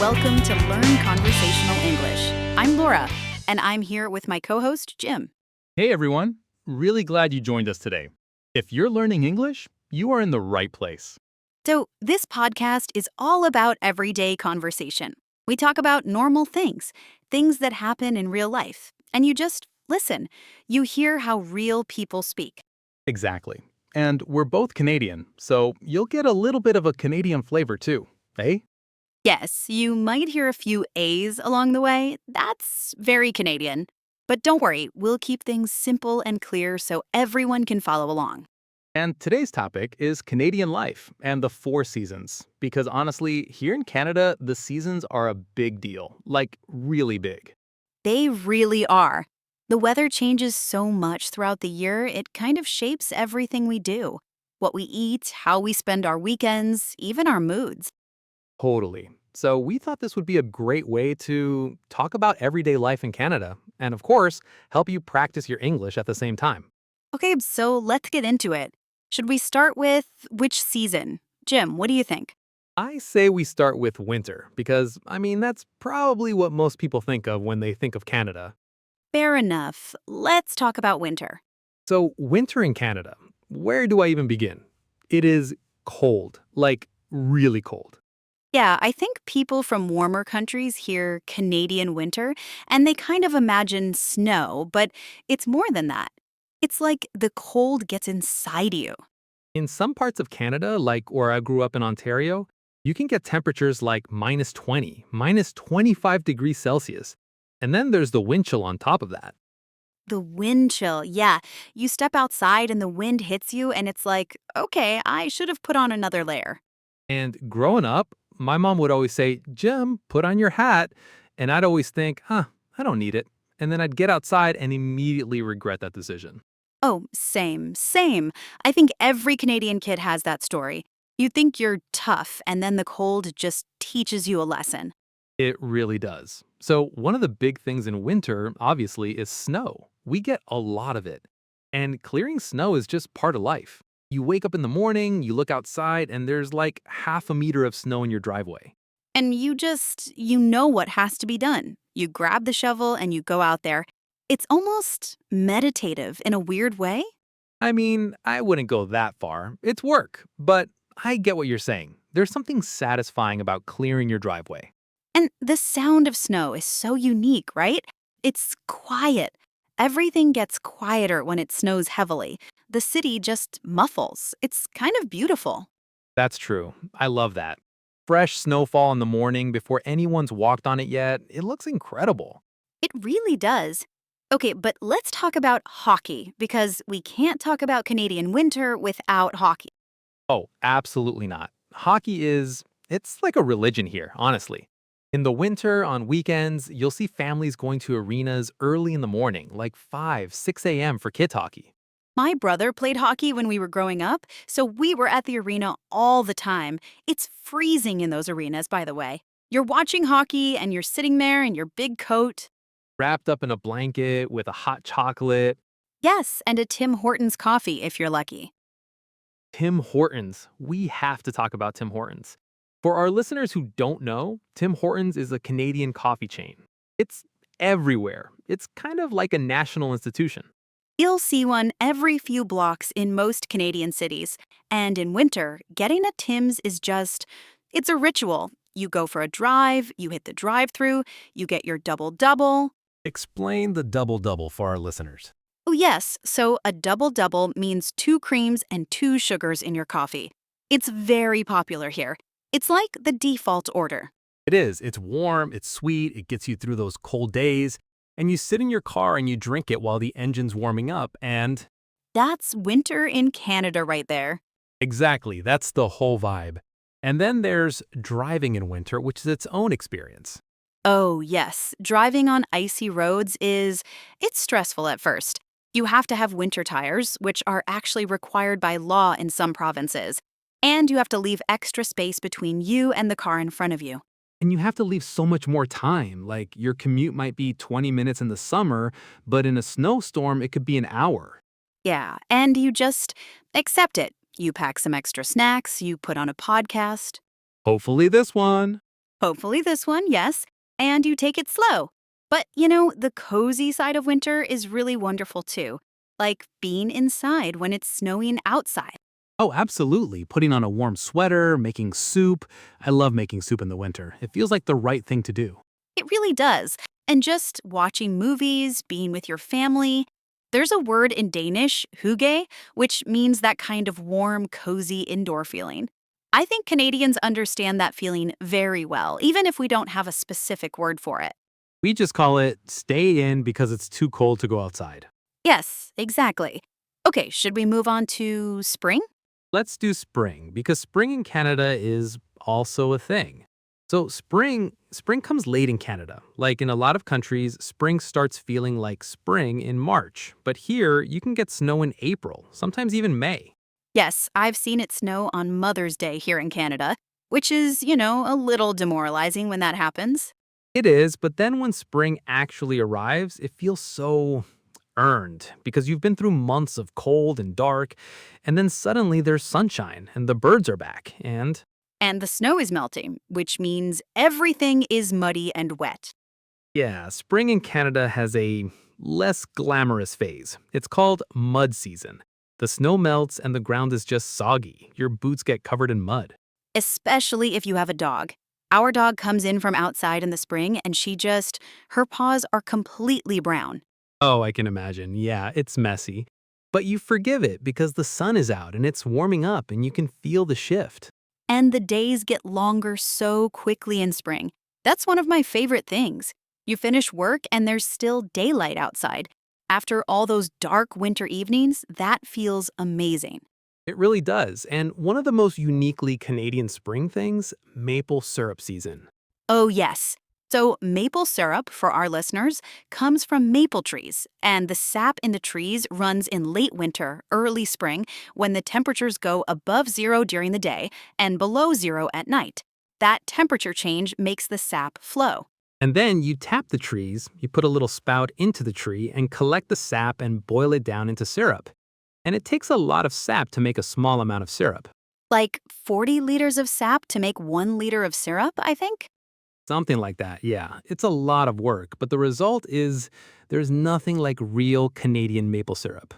welcome to Learn Conversational English. I'm Laura, and I'm here with my co-host, Jim. Hey everyone, really glad you joined us today. If you're learning English, you are in the right place. So, this podcast is all about everyday conversation. We talk about normal things, things that happen in real life, and you just listen. You hear how real people speak. Exactly. And we're both Canadian, so you'll get a little bit of a Canadian flavor too, eh? Yes, you might hear a few A's along the way. That's very Canadian. But don't worry, we'll keep things simple and clear so everyone can follow along. And today's topic is Canadian life and the four seasons. Because honestly, here in Canada, the seasons are a big deal, like really big. They really are. The weather changes so much throughout the year, it kind of shapes everything we do. What we eat, how we spend our weekends, even our moods. Totally. So we thought this would be a great way to talk about everyday life in Canada and, of course, help you practice your English at the same time. Okay, so let's get into it. Should we start with which season? Jim, what do you think? I say we start with winter because, that's probably what most people think of when they think of Canada. Fair enough. Let's talk about winter. So, winter in Canada, where do I even begin? It is cold, like really cold. Yeah, I think people from warmer countries hear Canadian winter and they kind of imagine snow, but it's more than that. It's like the cold gets inside you. In some parts of Canada, like where I grew up in Ontario, you can get temperatures like minus 20, minus 25 degrees Celsius. And then there's the wind chill on top of that. The wind chill, yeah. You step outside and the wind hits you, and it's like, okay, I should have put on another layer. And growing up, my mom would always say, Jim, put on your hat. And I'd always think, I don't need it. And then I'd get outside and immediately regret that decision. Oh, same. I think every Canadian kid has that story. You think you're tough, and then the cold just teaches you a lesson. It really does. So, one of the big things in winter, obviously, is snow. We get a lot of it. And clearing snow is just part of life. You wake up in the morning, you look outside, and there's like half a meter of snow in your driveway. And you know what has to be done. You grab the shovel and you go out there. It's almost meditative in a weird way. I wouldn't go that far. It's work. But I get what you're saying. There's something satisfying about clearing your driveway. And the sound of snow is so unique, right? It's quiet. Everything gets quieter when it snows heavily. The city just muffles. It's kind of beautiful. That's true. I love that. Fresh snowfall in the morning before anyone's walked on it yet. It looks incredible. It really does. Okay, but let's talk about hockey because we can't talk about Canadian winter without hockey. Oh, absolutely not. It's like a religion here, honestly. In the winter, on weekends, you'll see families going to arenas early in the morning, like 5, 6 a.m. for kids hockey. My brother played hockey when we were growing up, so we were at the arena all the time. It's freezing in those arenas, by the way. You're watching hockey and you're sitting there in your big coat. Wrapped up in a blanket with a hot chocolate. Yes, and a Tim Hortons coffee if you're lucky. Tim Hortons. We have to talk about Tim Hortons. For our listeners who don't know, Tim Hortons is a Canadian coffee chain. It's everywhere. It's kind of like a national institution. You'll see one every few blocks in most Canadian cities. And in winter, getting a Tim's is it's a ritual. You go for a drive, you hit the drive-thru, you get your double-double. Explain the double-double for our listeners. Oh, yes, so a double-double means 2 creams and 2 sugars in your coffee. It's very popular here. It's like the default order. It is. It's warm, it's sweet, it gets you through those cold days, and you sit in your car and you drink it while the engine's warming up, and That's winter in Canada right there. exactly, that's the whole vibe. And then there's driving in winter, which is its own experience. Oh, yes, driving on icy roads it's stressful at first. You have to have winter tires, which are actually required by law in some provinces. And you have to leave extra space between you and the car in front of you. And you have to leave so much more time. Like your commute might be 20 minutes in the summer, but in a snowstorm, it could be an hour. Yeah, and you just accept it. You pack some extra snacks, you put on a podcast. Hopefully this one. Hopefully, this one, yes. And you take it slow. But, the cozy side of winter is really wonderful too, like being inside when it's snowing outside. Oh, absolutely. Putting on a warm sweater, making soup. I love making soup in the winter. It feels like the right thing to do. It really does. And just watching movies, being with your family. There's a word in Danish, hygge, which means that kind of warm, cozy indoor feeling. I think Canadians understand that feeling very well, even if we don't have a specific word for it. We just call it stay in because it's too cold to go outside. Yes, exactly. Okay, should we move on to spring? Let's do spring because spring in Canada is also a thing. So spring comes late in Canada. Like in a lot of countries, spring starts feeling like spring in March, but here you can get snow in April, sometimes even May. Yes, I've seen it snow on Mother's Day here in Canada, which is, a little demoralizing when that happens. It is, but then when spring actually arrives, it feels so earned because you've been through months of cold and dark, and then suddenly there's sunshine and the birds are back, and And the snow is melting, which means everything is muddy and wet. yeah, spring in Canada has a less glamorous phase. It's called mud season. The snow melts and the ground is just soggy. Your boots get covered in mud. Especially if you have a dog. Our dog comes in from outside in the spring and her paws are completely brown. Oh, I can imagine. Yeah, it's messy. But you forgive it because the sun is out and it's warming up and you can feel the shift. And the days get longer so quickly in spring. That's one of my favorite things. You finish work and there's still daylight outside. After all those dark winter evenings, that feels amazing. It really does. And one of the most uniquely Canadian spring things, maple syrup season. Oh, yes. So, maple syrup, for our listeners, comes from maple trees, and the sap in the trees runs in late winter, early spring, when the temperatures go above zero during the day and below zero at night. That temperature change makes the sap flow. And then you tap the trees, you put a little spout into the tree and collect the sap and boil it down into syrup. And it takes a lot of sap to make a small amount of syrup. Like 40 liters of sap to make 1 liter of syrup, I think? Something like that, yeah. It's a lot of work, but the result is there's nothing like real Canadian maple syrup.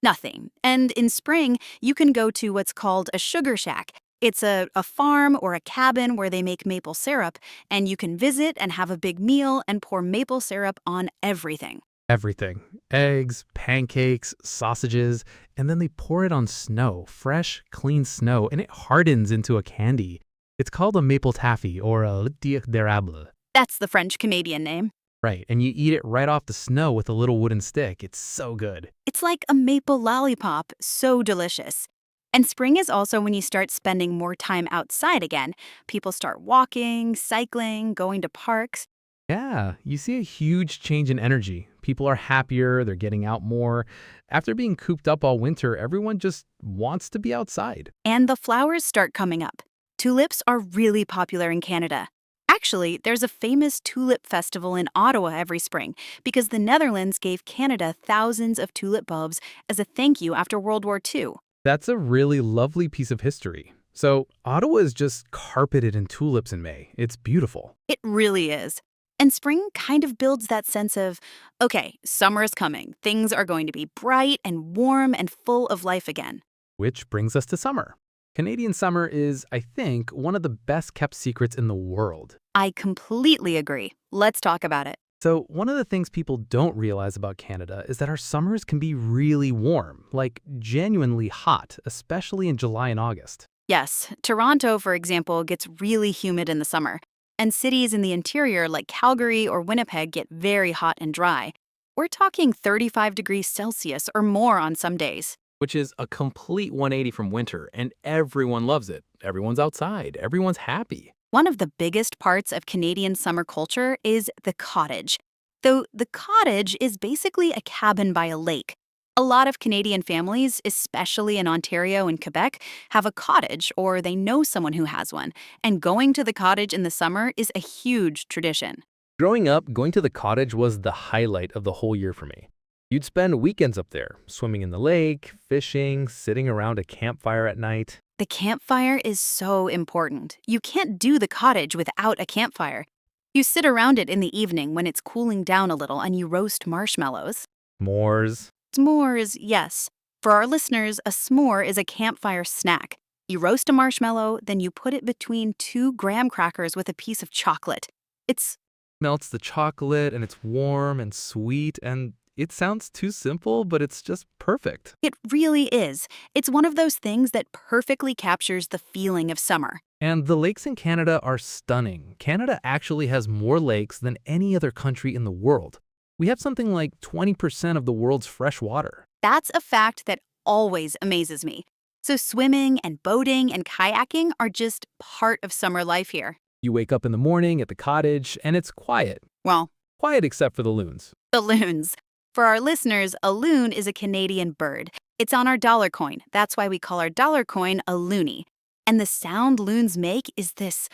Nothing. And in spring, you can go to what's called a sugar shack. It's a farm or a cabin where they make maple syrup, and you can visit and have a big meal and pour maple syrup on everything. Everything. Eggs, pancakes, sausages, and then they pour it on snow, fresh, clean snow, and it hardens into a candy. It's called a maple taffy or a litre d'érable. That's the French Canadian name. Right, and you eat it right off the snow with a little wooden stick. It's so good. It's like a maple lollipop, so delicious. And spring is also when you start spending more time outside again. People start walking, cycling, going to parks. Yeah, you see a huge change in energy. People are happier, they're getting out more. After being cooped up all winter, everyone just wants to be outside. And the flowers start coming up. Tulips are really popular in Canada. Actually, there's a famous tulip festival in Ottawa every spring because the Netherlands gave Canada thousands of tulip bulbs as a thank you after World War II. That's a really lovely piece of history. So, Ottawa is just carpeted in tulips in May. It's beautiful. It really is. And spring kind of builds that sense of, okay, summer is coming. Things are going to be bright and warm and full of life again. Which brings us to summer. Canadian summer is, I think, one of the best kept secrets in the world. I completely agree. Let's talk about it. So, one of the things people don't realize about Canada is that our summers can be really warm, like genuinely hot, especially in July and August. Yes, Toronto, for example, gets really humid in the summer. And cities in the interior like Calgary or Winnipeg get very hot and dry. We're talking 35 degrees Celsius or more on some days. Which is a complete 180 from winter, and everyone loves it. Everyone's outside. Everyone's happy. One of the biggest parts of Canadian summer culture is the cottage. Though the cottage is basically a cabin by a lake. A lot of Canadian families, especially in Ontario and Quebec, have a cottage or they know someone who has one, and going to the cottage in the summer is a huge tradition. Growing up, going to the cottage was the highlight of the whole year for me. You'd spend weekends up there, swimming in the lake, fishing, sitting around a campfire at night. The campfire is so important. You can't do the cottage without a campfire. You sit around it in the evening when it's cooling down a little and you roast marshmallows. S'mores. S'mores, yes. For our listeners, a s'more is a campfire snack. You roast a marshmallow, then you put it between two graham crackers with a piece of chocolate. It's Melts the chocolate and it's warm and sweet, and it sounds too simple, but it's just perfect. It really is. It's one of those things that perfectly captures the feeling of summer. And the lakes in Canada are stunning. Canada actually has more lakes than any other country in the world. We have something like 20% of the world's fresh water. That's a fact that always amazes me. So swimming and boating and kayaking are just part of summer life here. You wake up in the morning at the cottage, and it's quiet. Well, Quiet except for the loons. the loons. For our listeners, a loon is a Canadian bird. It's on our dollar coin. That's why we call our dollar coin a loonie. And the sound loons make is this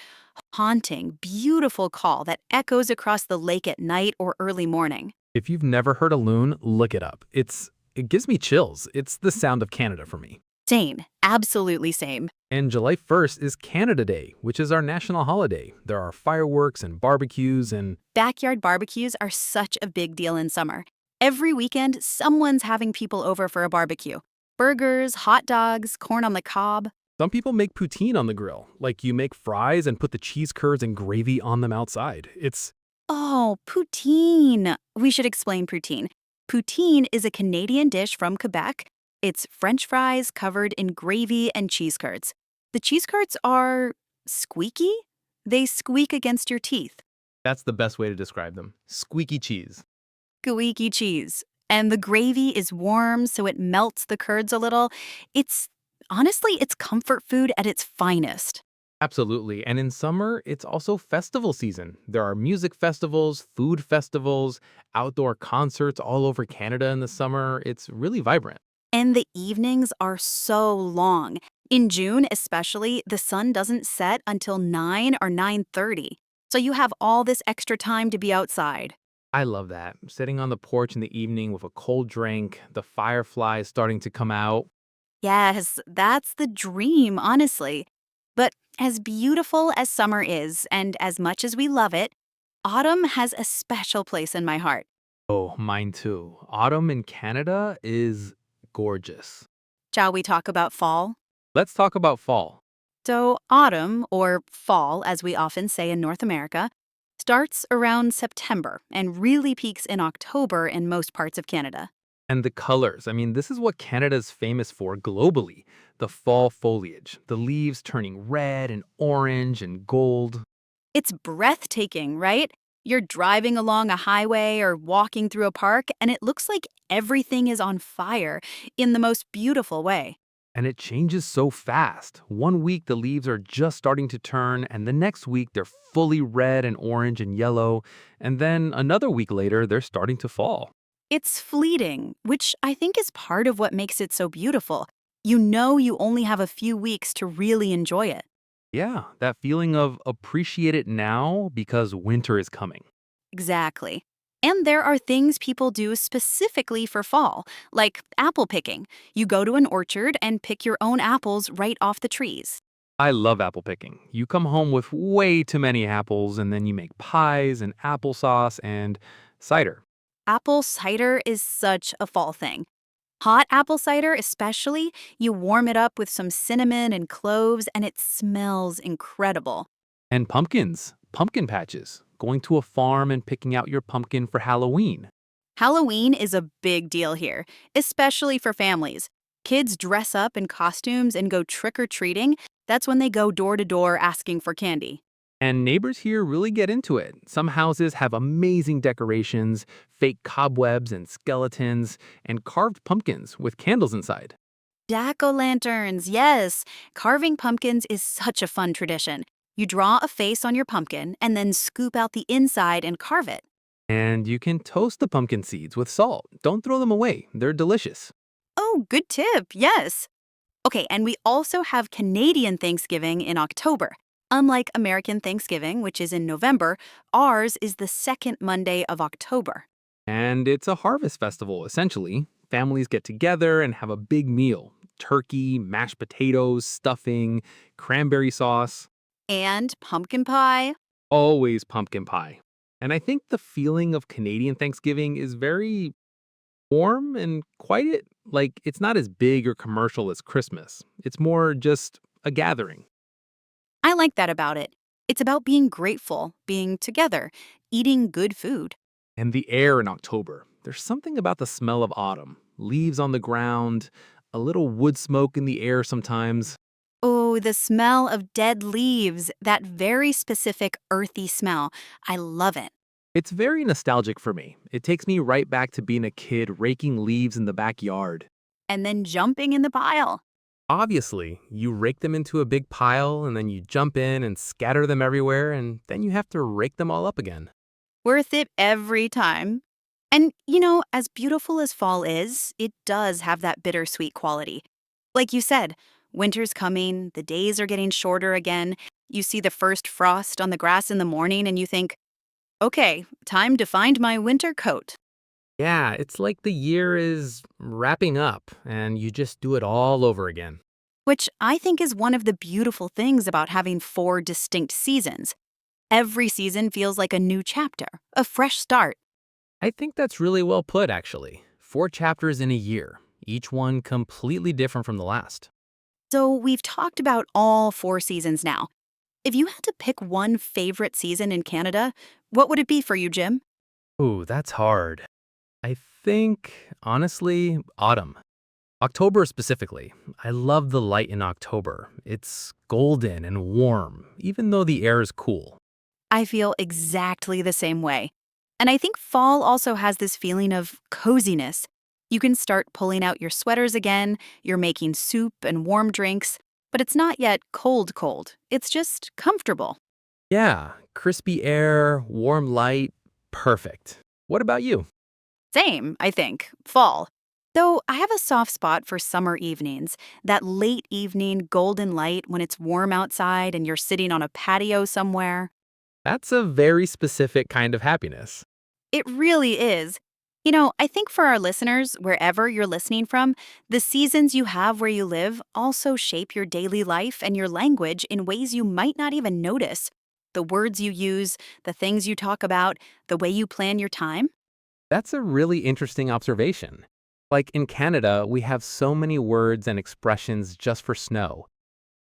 haunting, beautiful call that echoes across the lake at night or early morning. If you've never heard a loon, look it up. It gives me chills. It's the sound of Canada for me. Same, absolutely same. And July 1st is Canada Day, which is our national holiday. There are fireworks and barbecues and Backyard barbecues are such a big deal in summer. Every weekend, someone's having people over for a barbecue. Burgers, hot dogs, corn on the cob. some people make poutine on the grill. Like you make fries and put the cheese curds and gravy on them outside. Oh, poutine. We should explain poutine. Poutine is a Canadian dish from Quebec. It's French fries covered in gravy and cheese curds. The cheese curds are squeaky. They squeak against your teeth. That's the best way to describe them. Squeaky cheese. Squeaky cheese. And the gravy is warm, so it melts the curds a little. It's comfort food at its finest. Absolutely. And in summer, it's also festival season. There are music festivals, food festivals, outdoor concerts all over Canada in the summer. It's really vibrant. And the evenings are so long. In June, especially, the sun doesn't set until 9 or 9:30. So you have all this extra time to be outside. I love that. Sitting on the porch in the evening with a cold drink, the fireflies starting to come out. Yes, that's the dream, honestly. But as beautiful as summer is, and as much as we love it, autumn has a special place in my heart. Oh, mine too. Autumn in Canada is gorgeous. Shall we talk about fall? Let's talk about fall. So, autumn, or fall as we often say in North America, starts around September and really peaks in October in most parts of Canada. And the colors. I mean, this is what Canada's famous for globally. The fall foliage, the leaves turning red and orange and gold. It's breathtaking, right? You're driving along a highway or walking through a park, and it looks like everything is on fire in the most beautiful way. And it changes so fast. One week the leaves are just starting to turn, and the next week they're fully red and orange and yellow. And then another week later, they're starting to fall. It's fleeting, which I think is part of what makes it so beautiful. You know you only have a few weeks to really enjoy it. Yeah, that feeling of appreciate it now because winter is coming. Exactly. And there are things people do specifically for fall, like apple picking. You go to an orchard and pick your own apples right off the trees. I love apple picking. You come home with way too many apples, and then you make pies and applesauce and cider. Apple cider is such a fall thing. Hot apple cider, especially, you warm it up with some cinnamon and cloves, and it smells incredible. And pumpkins, pumpkin patches, going to a farm and picking out your pumpkin for Halloween. Halloween is a big deal here, especially for families. Kids dress up in costumes and go trick-or-treating. That's when they go door to door asking for candy. And neighbors here really get into it. Some houses have amazing decorations, fake cobwebs and skeletons, and carved pumpkins with candles inside. Jack-o'-lanterns, yes. Carving pumpkins is such a fun tradition. You draw a face on your pumpkin and then scoop out the inside and carve it. And you can toast the pumpkin seeds with salt. Don't throw them away. They're delicious. Oh, good tip, yes. Okay, and we also have Canadian Thanksgiving in October. Unlike American Thanksgiving, which is in November, ours is the second Monday of October. And it's a harvest festival, essentially. Families get together and have a big meal: turkey, mashed potatoes, stuffing, cranberry sauce, And pumpkin pie. always pumpkin pie. And I think the feeling of Canadian Thanksgiving is very warm and quiet. Like, it's not as big or commercial as Christmas, it's more just a gathering. I like that about it. It's about being grateful, being together, eating good food. And the air in October. There's something about the smell of autumn: leaves on the ground, a little wood smoke in the air sometimes. Oh, the smell of dead leaves, that very specific earthy smell. I love it. It's very nostalgic for me. It takes me right back to being a kid raking leaves in the backyard. And then jumping in the pile. Obviously, you rake them into a big pile and then you jump in and scatter them everywhere and then you have to rake them all up again. Worth it every time. And, as beautiful as fall is, it does have that bittersweet quality. Like you said, winter's coming, the days are getting shorter again. You see the first frost on the grass in the morning and you think, okay, time to find my winter coat. Yeah, it's like the year is wrapping up and you just do it all over again. Which I think is one of the beautiful things about having 4 distinct seasons. Every season feels like a new chapter, a fresh start. I think that's really well put, actually. 4 chapters in a year, each one completely different from the last. So we've talked about all 4 seasons now. If you had to pick one favorite season in Canada, what would it be for you, Jim? Ooh, that's hard. I think, honestly, autumn. October specifically. I love the light in October. It's golden and warm, even though the air is cool. I feel exactly the same way. And I think fall also has this feeling of coziness. You can start pulling out your sweaters again, you're making soup and warm drinks, but it's not yet cold cold. It's just comfortable. Yeah, crispy air, warm light, perfect. What about you? Same, I think, fall. Though I have a soft spot for summer evenings, that late evening golden light when it's warm outside and you're sitting on a patio somewhere. That's a very specific kind of happiness. It really is. I think for our listeners, wherever you're listening from, the seasons you have where you live also shape your daily life and your language in ways you might not even notice. The words you use, the things you talk about, the way you plan your time. That's a really interesting observation. Like in Canada, we have so many words and expressions just for snow: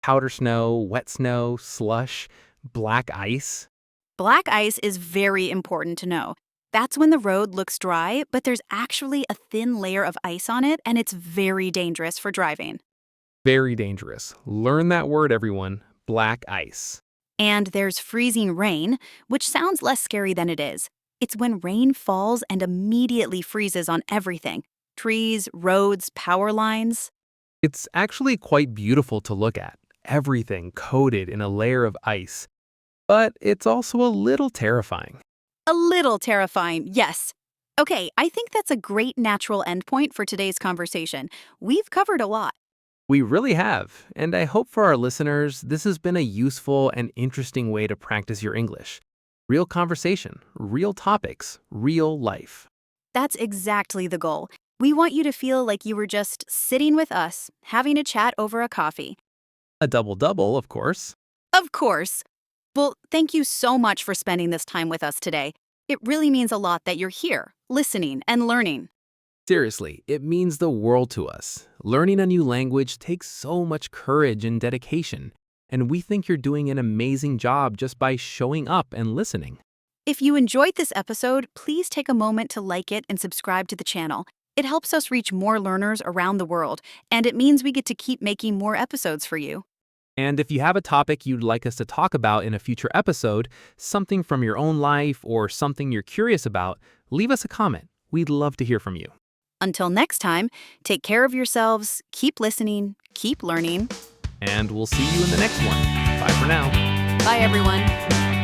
powder snow, wet snow, slush, black ice. Black ice is very important to know. That's when the road looks dry, but there's actually a thin layer of ice on it, and it's very dangerous for driving. Very dangerous. Learn that word, everyone. Black ice. And there's freezing rain, which sounds less scary than it is. It's when rain falls and immediately freezes on everything: trees, roads, power lines. It's actually quite beautiful to look at. Everything coated in a layer of ice. But it's also a little terrifying. A little terrifying, yes. Okay, I think that's a great natural endpoint for today's conversation. We've covered a lot. We really have, and I hope for our listeners, this has been a useful and interesting way to practice your English. Real conversation, real topics, real life. That's exactly the goal. We want you to feel like you were just sitting with us, having a chat over a coffee. A double-double, of course. Of course. Well, thank you so much for spending this time with us today. It really means a lot that you're here, listening and learning. Seriously, it means the world to us. Learning a new language takes so much courage and dedication, and we think you're doing an amazing job just by showing up and listening. If you enjoyed this episode, please take a moment to like it and subscribe to the channel. It helps us reach more learners around the world, and it means we get to keep making more episodes for you. And if you have a topic you'd like us to talk about in a future episode, something from your own life or something you're curious about, leave us a comment. We'd love to hear from you. Until next time, take care of yourselves, keep listening, keep learning. And we'll see you in the next one. Bye for now. Bye, everyone.